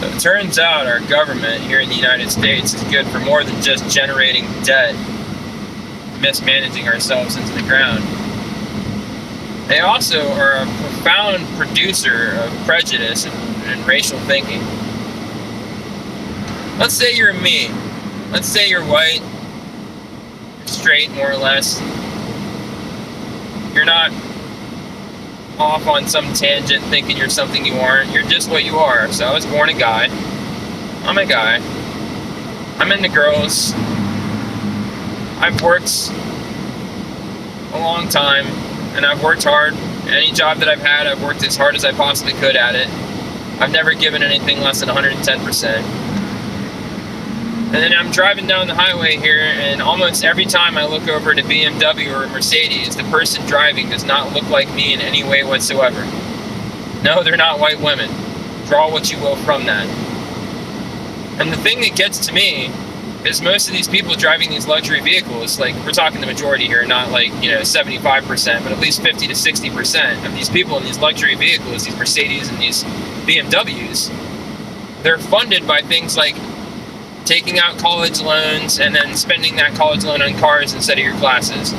So it turns out our government here in the United States is good for more than just generating debt, mismanaging ourselves into the ground. They also are a profound producer of prejudice and racial thinking. Let's say you're me. Let's say you're white, straight more or less. You're not off on some tangent thinking you're something you aren't. You're just what you are. So I was born a guy. I'm a guy. I'm into girls. I've worked a long time and I've worked hard. Any job that I've had, I've worked as hard as I possibly could at it. I've never given anything less than 110%. And then I'm driving down the highway here, and almost every time I look over at a BMW or a Mercedes, the person driving does not look like me in any way whatsoever. No, they're not white women. Draw what you will from that. And the thing that gets to me is most of these people driving these luxury vehicles, like we're talking the majority here, not like 75%, but at least 50 to 60% of these people in these luxury vehicles, these Mercedes and these BMWs, they're funded by things like taking out college loans and then spending that college loan on cars instead of your classes,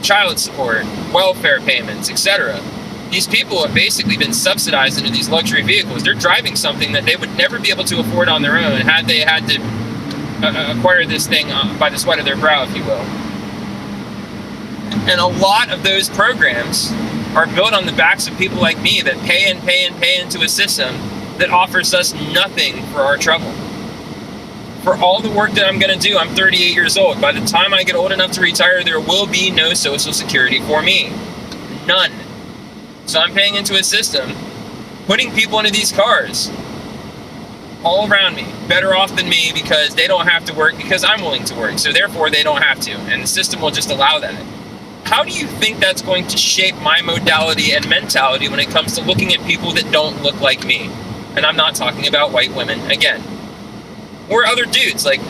child support, welfare payments, etc. These people have basically been subsidized into these luxury vehicles. They're driving something that they would never be able to afford on their own had they had to acquire this thing by the sweat of their brow, if you will. And a lot of those programs are built on the backs of people like me that pay and pay and pay into a system that offers us nothing for our trouble. For all the work that I'm going to do, I'm 38 years old. By the time I get old enough to retire, there will be no Social Security for me. None. So I'm paying into a system, putting people into these cars all around me, better off than me because they don't have to work because I'm willing to work. So therefore, they don't have to. And the system will just allow that. How do you think that's going to shape my modality and mentality when it comes to looking at people that don't look like me? And I'm not talking about white women again. Or other dudes, like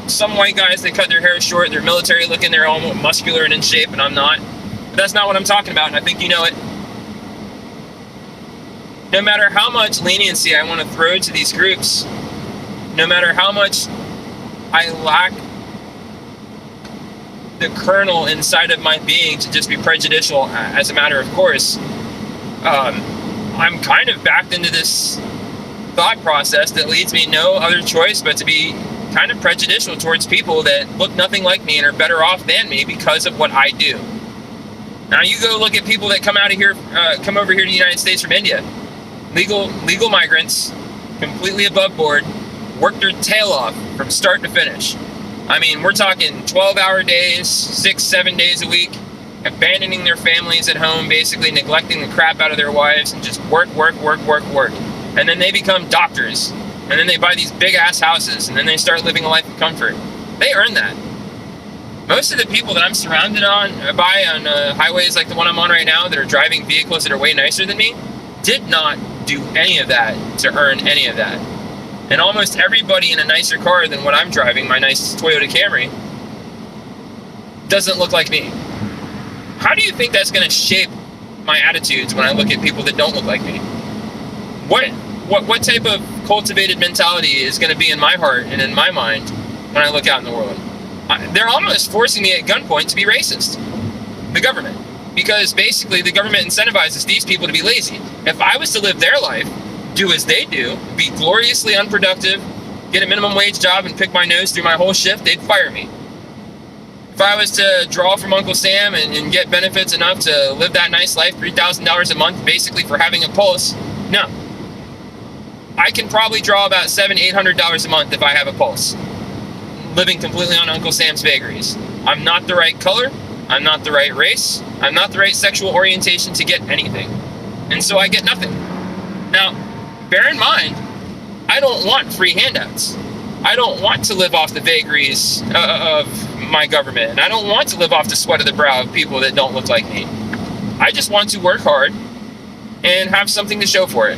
some white guys, they cut their hair short, they're military looking, they're all muscular and in shape, and I'm not. But that's not what I'm talking about, and I think you know it. No matter how much leniency I want to throw to these groups, no matter how much I lack the kernel inside of my being to just be prejudicial as a matter of course, I'm kind of backed into this thought process that leads me no other choice but to be kind of prejudicial towards people that look nothing like me and are better off than me because of what I do. Now you go look at people that come over here to the United States from India, legal migrants, completely above board, work their tail off from start to finish. I mean, we're talking 12-hour days, 6-7 days a week, abandoning their families at home, basically neglecting the crap out of their wives and just work. And then they become doctors. And then they buy these big-ass houses. And then they start living a life of comfort. They earn that. Most of the people that I'm surrounded by on highways like the one I'm on right now that are driving vehicles that are way nicer than me did not do any of that to earn any of that. And almost everybody in a nicer car than what I'm driving, my nice Toyota Camry, doesn't look like me. How do you think that's going to shape my attitudes when I look at people that don't look like me? What type of cultivated mentality is going to be in my heart and in my mind when I look out in the world? They're almost forcing me at gunpoint to be racist. The government. Because basically the government incentivizes these people to be lazy. If I was to live their life, do as they do, be gloriously unproductive, get a minimum wage job and pick my nose through my whole shift, they'd fire me. If I was to draw from Uncle Sam and get benefits enough to live that nice life, $3,000 a month, basically for having a pulse, no. I can probably draw about $700-800 a month if I have a pulse, living completely on Uncle Sam's vagaries. I'm not the right color, I'm not the right race, I'm not the right sexual orientation to get anything. And so I get nothing. Now, bear in mind, I don't want free handouts. I don't want to live off the vagaries of my government. And I don't want to live off the sweat of the brow of people that don't look like me. I just want to work hard and have something to show for it.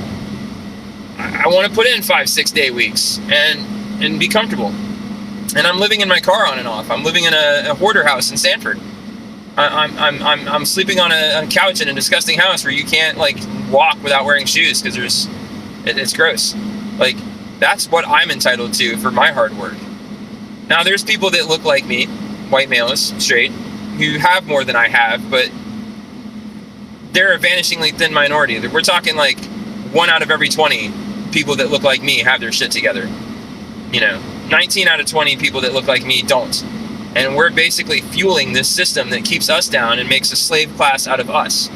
I want to put in 5-6 day weeks and be comfortable. And I'm living in my car on and off. I'm living in a hoarder house in Sanford. I'm sleeping on a couch in a disgusting house where you can't like walk without wearing shoes because there's It's gross. Like, that's what I'm entitled to for my hard work. Now, there's people that look like me, white males, straight, who have more than I have, but they're a vanishingly thin minority. We're talking like 1 out of every 20 people that look like me have their shit together. 19 out of 20 people that look like me don't. And we're basically fueling this system that keeps us down and makes a slave class out of us.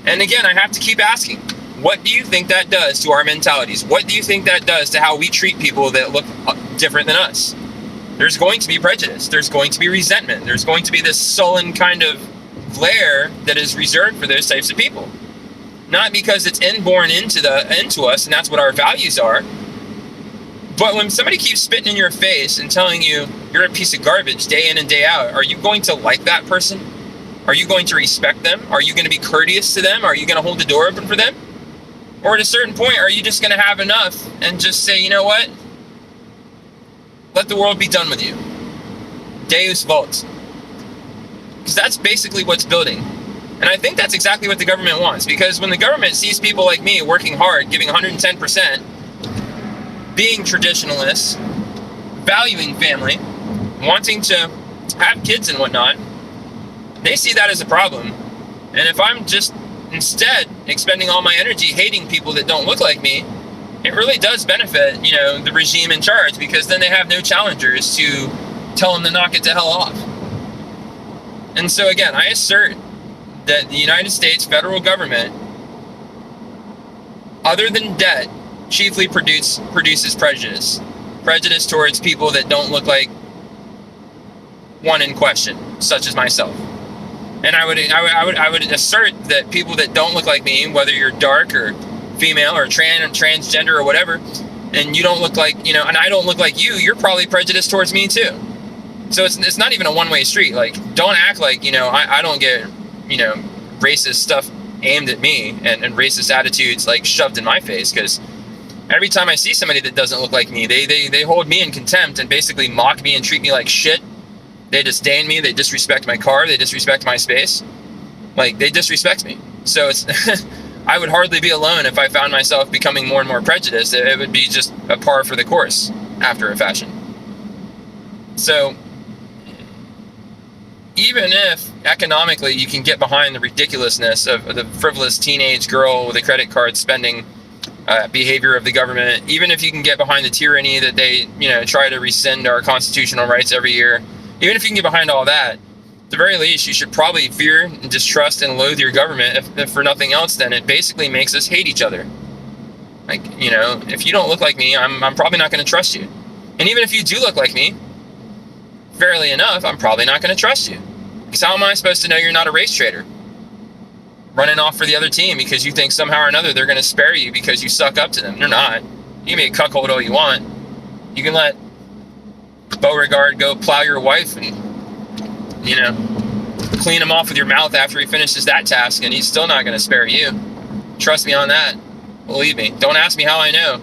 And again, I have to keep asking, what do you think that does to our mentalities? What do you think that does to how we treat people that look different than us? There's going to be prejudice. There's going to be resentment. There's going to be this sullen kind of glare that is reserved for those types of people. Not because it's inborn into us and that's what our values are, but when somebody keeps spitting in your face and telling you you're a piece of garbage day in and day out, are you going to like that person? Are you going to respect them? Are you going to be courteous to them? Are you going to hold the door open for them? Or at a certain point, are you just going to have enough and just say, you know what? Let the world be done with you. Deus vult. Because that's basically what's building. And I think that's exactly what the government wants. Because when the government sees people like me working hard, giving 110%, being traditionalists, valuing family, wanting to have kids and whatnot, they see that as a problem. And if I'm just instead expending all my energy hating people that don't look like me, it really does benefit, the regime in charge, because then they have no challengers to tell them to knock it the hell off. And so again, I assert that the United States federal government, other than debt, chiefly produces prejudice towards people that don't look like one in question, such as myself. And I would assert that people that don't look like me, whether you're dark or female or transgender or whatever, and you don't look like, and I don't look like you, you're probably prejudiced towards me too. So it's not even a one-way street. Like, don't act like, I don't get, racist stuff aimed at me and racist attitudes like shoved in my face, because every time I see somebody that doesn't look like me, they hold me in contempt and basically mock me and treat me like shit. They disdain me, they disrespect my car, they disrespect my space. Like, they disrespect me. So it's I would hardly be alone if I found myself becoming more and more prejudiced. It would be just a par for the course after a fashion. So even if economically you can get behind the ridiculousness of the frivolous teenage girl with a credit card spending behavior of the government, even if you can get behind the tyranny that they, try to rescind our constitutional rights every year, even if you can get behind all that, at the very least, you should probably fear and distrust and loathe your government. If for nothing else, then it basically makes us hate each other. Like, if you don't look like me, I'm probably not going to trust you. And even if you do look like me, fairly enough, I'm probably not going to trust you. Because how am I supposed to know you're not a race traitor? Running off for the other team because you think somehow or another they're going to spare you because you suck up to them. They're not. You can be a cuckold all you want. You can let Beauregard go plow your wife and, clean him off with your mouth after he finishes that task, and he's still not going to spare you. Trust me on that. Believe me. Don't ask me how I know.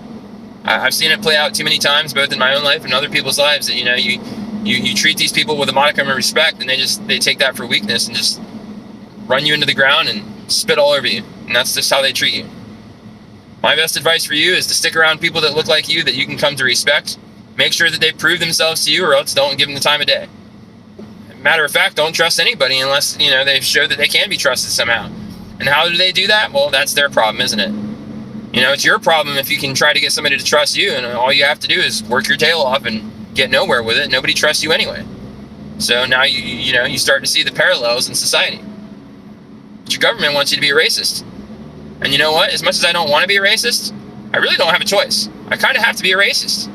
I've seen it play out too many times, both in my own life and other people's lives, that, you treat these people with a modicum of respect, and they take that for weakness and just run you into the ground and spit all over you. And that's just how they treat you. My best advice for you is to stick around people that look like you, that you can come to respect. Make sure that they prove themselves to you, or else don't give them the time of day. Matter of fact, don't trust anybody unless, they show that they can be trusted somehow. And how do they do that? Well, that's their problem, isn't it? It's your problem if you can try to get somebody to trust you, and all you have to do is work your tail off and get nowhere with it. Nobody trusts you anyway. So now you start to see the parallels in society. But your government wants you to be a racist. And you know what? As much as I don't want to be a racist, I really don't have a choice. I kind of have to be a racist.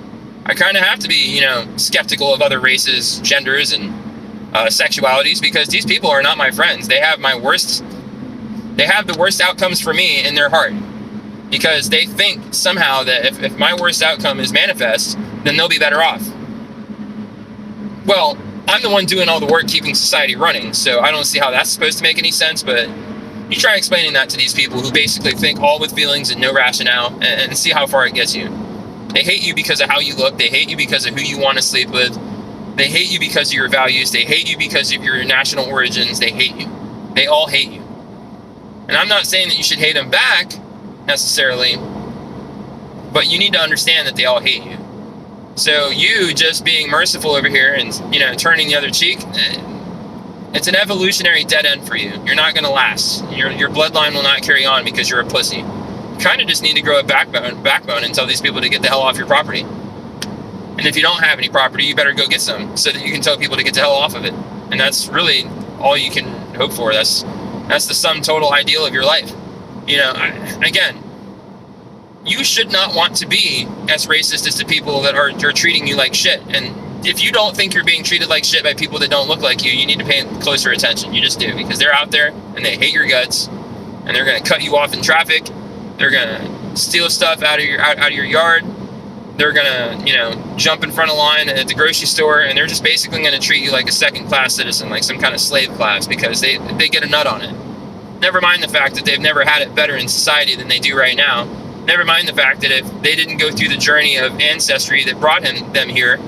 I kind of have to be, skeptical of other races, genders, and sexualities, because these people are not my friends. They have the worst outcomes for me in their heart, because they think somehow that if my worst outcome is manifest, then they'll be better off. Well, I'm the one doing all the work keeping society running, so I don't see how that's supposed to make any sense. But you try explaining that to these people who basically think all with feelings and no rationale, and see how far it gets you. They hate you because of how you look. They hate you because of who you want to sleep with. They hate you because of your values. They hate you because of your national origins. They hate you. They all hate you. And I'm not saying that you should hate them back, necessarily, but you need to understand that they all hate you. So you just being merciful over here and, turning the other cheek, it's an evolutionary dead end for you. You're not going to last. Your bloodline will not carry on because you're a pussy. You kind of just need to grow a backbone and tell these people to get the hell off your property. And if you don't have any property, you better go get some so that you can tell people to get the hell off of it. And that's really all you can hope for. That's the sum total ideal of your life. Again, you should not want to be as racist as the people that are treating you like shit. And if you don't think you're being treated like shit by people that don't look like you, you need to pay closer attention. You just do, because they're out there and they hate your guts, and they're going to cut you off in traffic. They're going to steal stuff out of your yard. They're going to, jump in front of line at the grocery store, and they're just basically going to treat you like a second-class citizen, like some kind of slave class, because they get a nut on it. Never mind the fact that they've never had it better in society than they do right now. Never mind the fact that if they didn't go through the journey of ancestry that brought them here,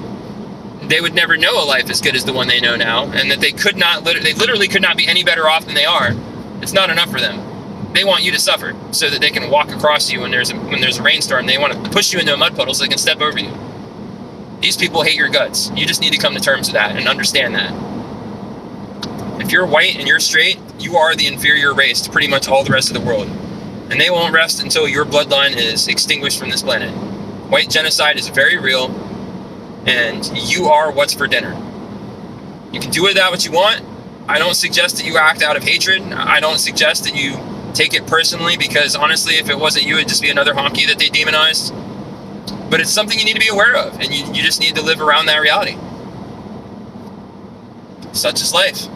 they would never know a life as good as the one they know now, and that they literally could not be any better off than they are. It's not enough for them. They want you to suffer so that they can walk across you when there's a rainstorm. They want to push you into a mud puddle so they can step over you. These people hate your guts. You just need to come to terms with that and understand that. If you're white and you're straight, you are the inferior race to pretty much all the rest of the world. And they won't rest until your bloodline is extinguished from this planet. White genocide is very real, and you are what's for dinner. You can do with that what you want. I don't suggest that you act out of hatred. I don't suggest that you take it personally, because honestly, if it wasn't you, it'd just be another honky that they demonized. But it's something you need to be aware of, and you just need to live around that reality. Such is life.